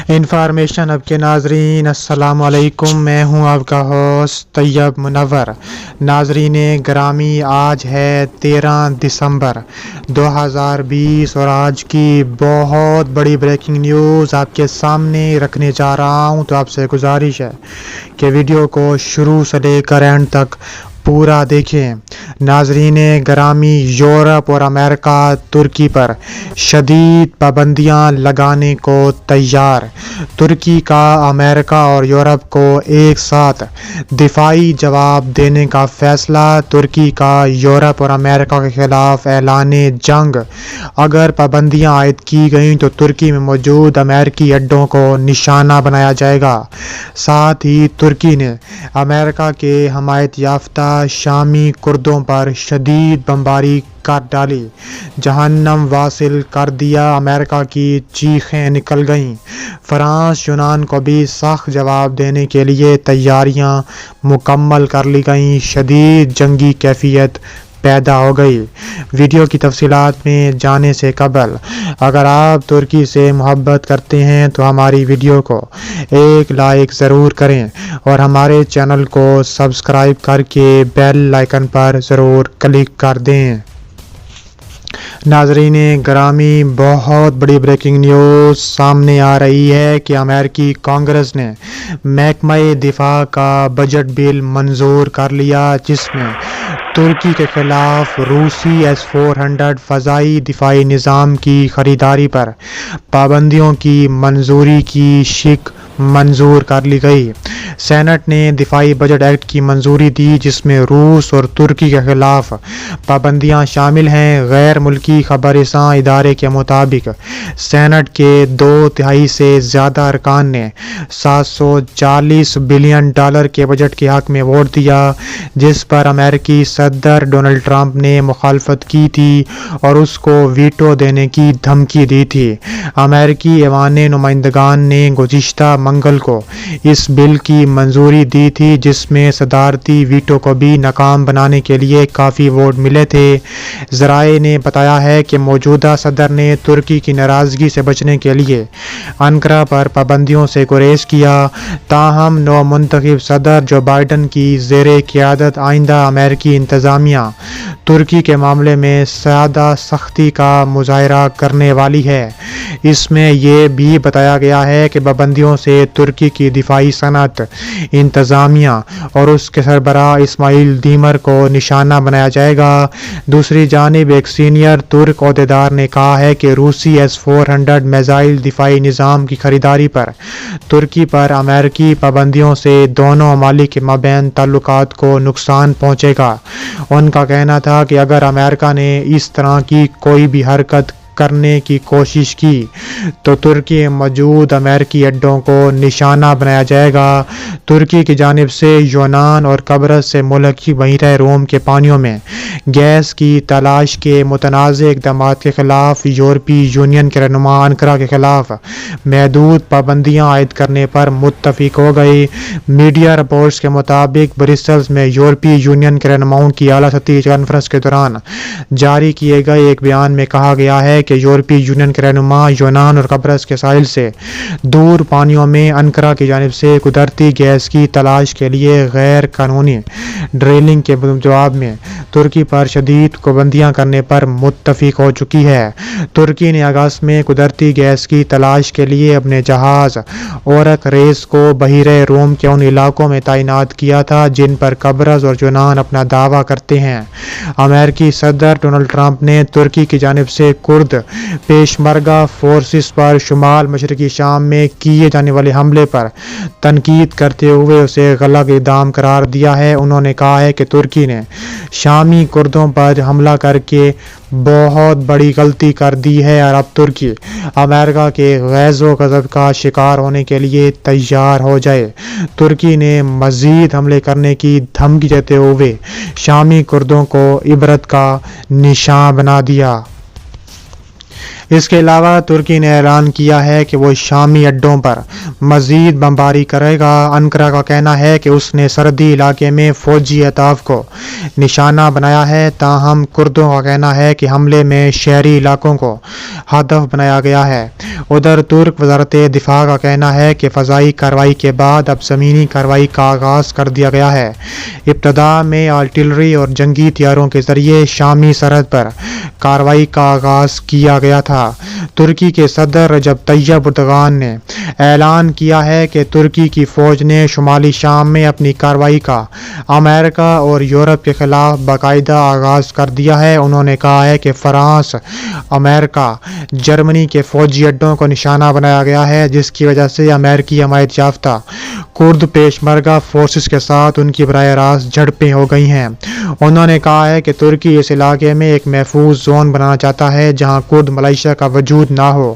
Information अब के नाजरीन अस्सलाम वालेकुम। मैं हूं आपका होस्ट तैयब मुनव्वर। नाजरीन ग्रामी, आज है 13 दिसंबर 2020 और आज की बहुत बड़ी ब्रेकिंग न्यूज़ आपके सामने रखने जा रहा हूं। तो आपसे गुजारिश है कि वीडियो को शुरू से लेकर एंड तक पूरा देखें। नाजरीन ग्रामी, यूरोप और अमेरिका तुर्की पर शदीद पाबंदियां लगाने को तैयार। तुर्की का अमेरिका और यूरोप को एक साथ दिफाई जवाब देने का फैसला। तुर्की का यूरोप और अमेरिका के खिलाफ ऐलाने जंग। अगर पाबंदियां आयद की गईं तो तुर्की में मौजूद अमेरिकी अड्डों को निशाना बनाया जाएगा। साथ ही तुर्की ने अमेरिका के हमायत याफ्ता शामी कुर्दों पर शदीद बमबारी कर डाली। जहन्नम वासिल कर दिया। अमेरिका की चीखें निकल गईं। फ्रांस, यूनान को भी सख्त जवाब देने के लिए तैयारियां मुकम्मल कर ली गईं। शदीद जंगी कैफियत पैदा हो गई। वीडियो की तफसीलात में जाने से कबल अगर आप तुर्की से मोहब्बत करते हैं तो हमारी वीडियो को एक लाइक ज़रूर करें और हमारे चैनल को सब्सक्राइब करके बेल आइकन पर ज़रूर क्लिक कर दें। नाजरीन ग्रामी, बहुत बड़ी ब्रेकिंग न्यूज़ सामने आ रही है कि अमेरिकी कांग्रेस ने महकमा दिफा का बजट बिल मंजूर कर लिया, जिसमें तुर्की के खिलाफ रूसी S-400 फ़ज़ाई दिफाई निज़ाम की ख़रीदारी पर पाबंदियों की मंजूरी की शिक मंजूर कर ली गई। सेनेट ने दिफाई बजट एक्ट की मंजूरी दी, जिसमें रूस और तुर्की के खिलाफ पाबंदियां शामिल हैं। गैर मुल्की खबरसां इदारे के मुताबिक सेनेट के 2/3 से ज़्यादा अरकान ने $740 बिलियन के बजट के हक़ में वोट दिया, जिस पर अमेरिकी सदर डोनाल्ड ट्रंप ने मुखालफत की थी और उसको वीटो देने की धमकी दी थी। अमेरिकी ऐवान नुमाइंदगान ने गुज़िश्ता मंगल को इस बिल की मंजूरी दी थी, जिसमें सदारती वीटो को भी नाकाम बनाने के लिए काफ़ी वोट मिले थे। ज़राए ने बताया है कि मौजूदा सदर ने तुर्की की नाराज़गी से बचने के लिए अंकारा पर पाबंदियों से गुरेज किया। ताहम नौ मुंतखब सदर जो बाइडन की ज़ेरे क़यादत आइंदा अमेरिकी इंतज़ामिया तुर्की के मामले में ज़्यादा सख्ती का मुज़ाहरा करने वाली है। इसमें यह भी बताया गया है कि पाबंदियों से तुर्की की दिफाई सनत, इंतज़ामिया और उसके सरबराह इस्माइल दीमर को निशाना बनाया जाएगा। दूसरी जानिब एक सीनियर तुर्क ओहदेदार ने कहा है कि रूसी S-400 मिसाइल दिफाई निज़ाम की खरीदारी पर तुर्की पर अमेरिकी पाबंदियों से दोनों ममालिक के माबैन ताल्लुकात को नुकसान पहुँचेगा। उनका कहना था कि अगर अमेरिका ने इस तरह की कोई भी हरकत करने की कोशिश की तो तुर्की में मौजूद अमेरिकी अड्डों को निशाना बनाया जाएगा। तुर्की की जानिब से यूनान और कब्रस से मुल्क की बहरीन रोम के पानियों में गैस की तलाश के मुतनाज़ इक़दाम के खिलाफ यूरोपीय यूनियन के रहनुमा अंकारा के खिलाफ महदूद पाबंदियाँ आयद करने पर मुत्तफ़िक हो गए। मीडिया रिपोर्ट्स के मुताबिक ब्रसेल्स में यूरोपीय यूनियन के रहनुमाओं की आला सतही कॉन्फ्रेंस के दौरान जारी किए गए एक बयान में कहा गया है कि यूरोपीय यूनियन के रहनुमा यूनान और कब्रस के साहिल से दूर पानियों में अंकारा की जानिब से कुदरती गैस की तलाश के लिए गैर कानूनी ड्रिलिंग के जवाब में तुर्की पर शदीद पाबंदियां करने पर मुत्तफिक हो चुकी है। तुर्की ने अगस्त में कुदरती गैस की तलाश के लिए अपने जहाज ओरक रेस को बहरीन रोम के उन इलाकों में तैनात किया था जिन पर कब्रस और यूनान अपना दावा करते हैं। अमेरिकी सदर डोनाल्ड ट्रंप ने तुर्की की जानिब से कुर्द पेशमरगा फोर्सेस पर शुमाल मशरकी शाम में किए जाने वाले हमले पर तनकीद करते हुए उसे गलत इक़दाम करार दिया है। उन्होंने कहा है कि तुर्की ने शामी कुर्दों पर हमला करके बहुत बड़ी गलती कर दी है और अब तुर्की अमेरिका के गैज़ो गज़ब का शिकार होने के लिए तैयार हो जाए। तुर्की ने मज़ीद हमले करने की धमकी देते हुए शामी कुर्दों को इबरत का निशान बना दिया। اس کے علاوہ ترکی نے اعلان کیا ہے کہ وہ شامی اڈوں پر مزید بمباری کرے گا۔ انقرہ کا کہنا ہے کہ اس نے سرحدی علاقے میں فوجی اہداف کو نشانہ بنایا ہے، تاہم کردوں کا کہنا ہے کہ حملے میں شہری علاقوں کو ہدف بنایا گیا ہے۔ ادھر ترک وزارت دفاع کا کہنا ہے کہ فضائی کارروائی کے بعد اب زمینی کارروائی کا آغاز کر دیا گیا ہے۔ ابتدا میں آرٹلری اور جنگی طیاروں کے ذریعے شامی سرحد پر کارروائی کا آغاز کیا گیا تھا۔ ترکی کے صدر رجب طیب اردوغان نے اعلان کیا ہے کہ ترکی کی فوج نے شمالی شام میں اپنی کارروائی کا امریکہ اور یورپ کے خلاف باقاعدہ آغاز کر دیا ہے۔ انہوں نے کہا ہے کہ فرانس، امریکہ، جرمنی کے فوجی اڈوں کو نشانہ بنایا گیا ہے، جس کی وجہ سے امریکی حمایت یافتہ کرد پیشمرگہ فورسز کے ساتھ ان کی براہ راست جھڑپیں ہو گئی ہیں۔ انہوں نے کہا ہے کہ ترکی اس علاقے میں ایک محفوظ زون بنانا چاہتا ہے جہاں کرد ملیشیا کا وجود نہ ہو،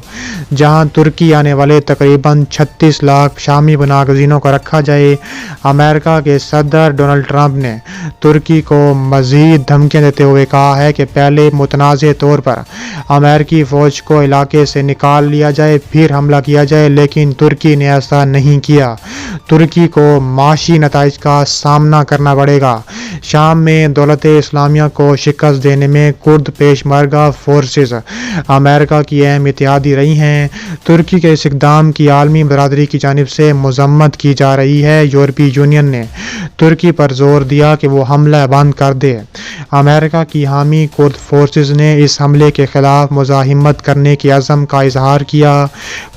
جہاں ترکی آنے والے تقریباً 36 لاکھ شامی پناہ گزینوں کو رکھا جائے۔ امریکہ کے صدر ڈونلڈ ٹرمپ نے ترکی کو مزید دھمکیاں دیتے ہوئے کہا ہے کہ پہلے متنازع طور پر امریکی فوج کو علاقے سے نکال لیا جائے، پھر حملہ کیا جائے، لیکن ترکی نے ایسا نہیں کیا۔ ترکی کو معاشی نتائج کا سامنا کرنا پڑے گا۔ شام میں دولت اسلامیہ کو شکست دینے میں کرد پیشمرگہ فورسز امریکہ کی اہم اتحادی رہی ہیں۔ ترکی کے اس اقدام کی عالمی برادری کی جانب سے مذمت کی جا رہی ہے۔ یورپی یونین نے ترکی پر زور دیا کہ وہ حملہ بند کر دے۔ امریکہ کی حامی کرد فورسز نے اس حملے کے خلاف مزاحمت کرنے کے عزم کا اظہار کیا۔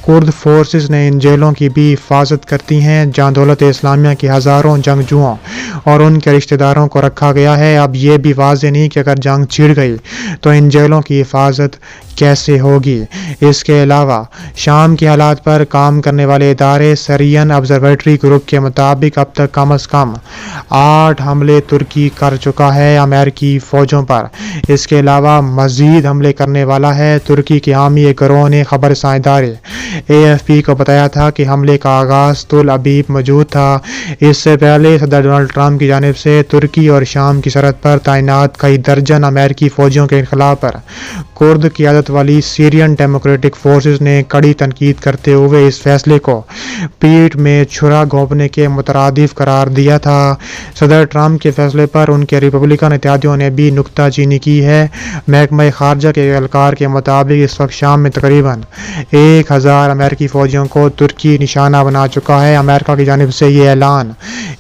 کرد فورسز نے ان جیلوں کی بھی حفاظت کرتی ہیں جہاں دولت اسلامیہ کے ہزاروں جنگجوؤں اور ان کے رشتہ داروں کو رکھا گیا ہے۔ اب یہ بھی واضح نہیں کہ اگر جنگ چھڑ گئی تو ان جیلوں کی حفاظت کیسے ہوگی۔ اس کے علاوہ شام کے حالات پر کام کرنے والے ادارے سیرین آبزرویٹری گروپ کے مطابق اب تک کم از کم 8 حملے ترکی کر چکا ہے امریکی فوجوں پر۔ اس کے علاوہ مزید حملے کرنے والا ہے۔ ترکی کے حامی ایک گروہ نے خبر رساں ادارے AFP کو بتایا تھا کہ حملے کا آغاز تل ابیب موجود تھا۔ اس سے پہلے صدر ڈونلڈ ٹرمپ کی جانب سے ترکی اور شام کی سرحد پر تعینات کئی درجن امریکی فوجیوں کے انخلا پر کرد قیادت والی سیرین ڈیموکریٹک فورسز نے کڑی تنقید کرتے ہوئے اس فیصلے کو پیٹھ میں چھرا گھونپنے کے مترادف قرار دیا تھا۔ صدر ٹرمپ کے فیصلے پر ان کے ریپبلکن اتحادیوں نے بھی نکتہ چینی کی ہے۔ محکمہ خارجہ کے اہلکار کے مطابق اس وقت شام میں تقریباً 1000 امریکی فوجیوں کو ترکی نشانہ بنا چکا ہے۔ امریکہ کی جانب سے یہ اعلان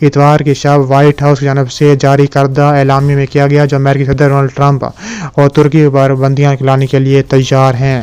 اتوار کی شب وائٹ ہاؤس کی جانب سے جاری کردہ اعلامیے میں کیا گیا، جو امریکی صدر ڈونلڈ ٹرمپ اور ترکی پر پابندیاں لانے کے لیے تیار ہیں۔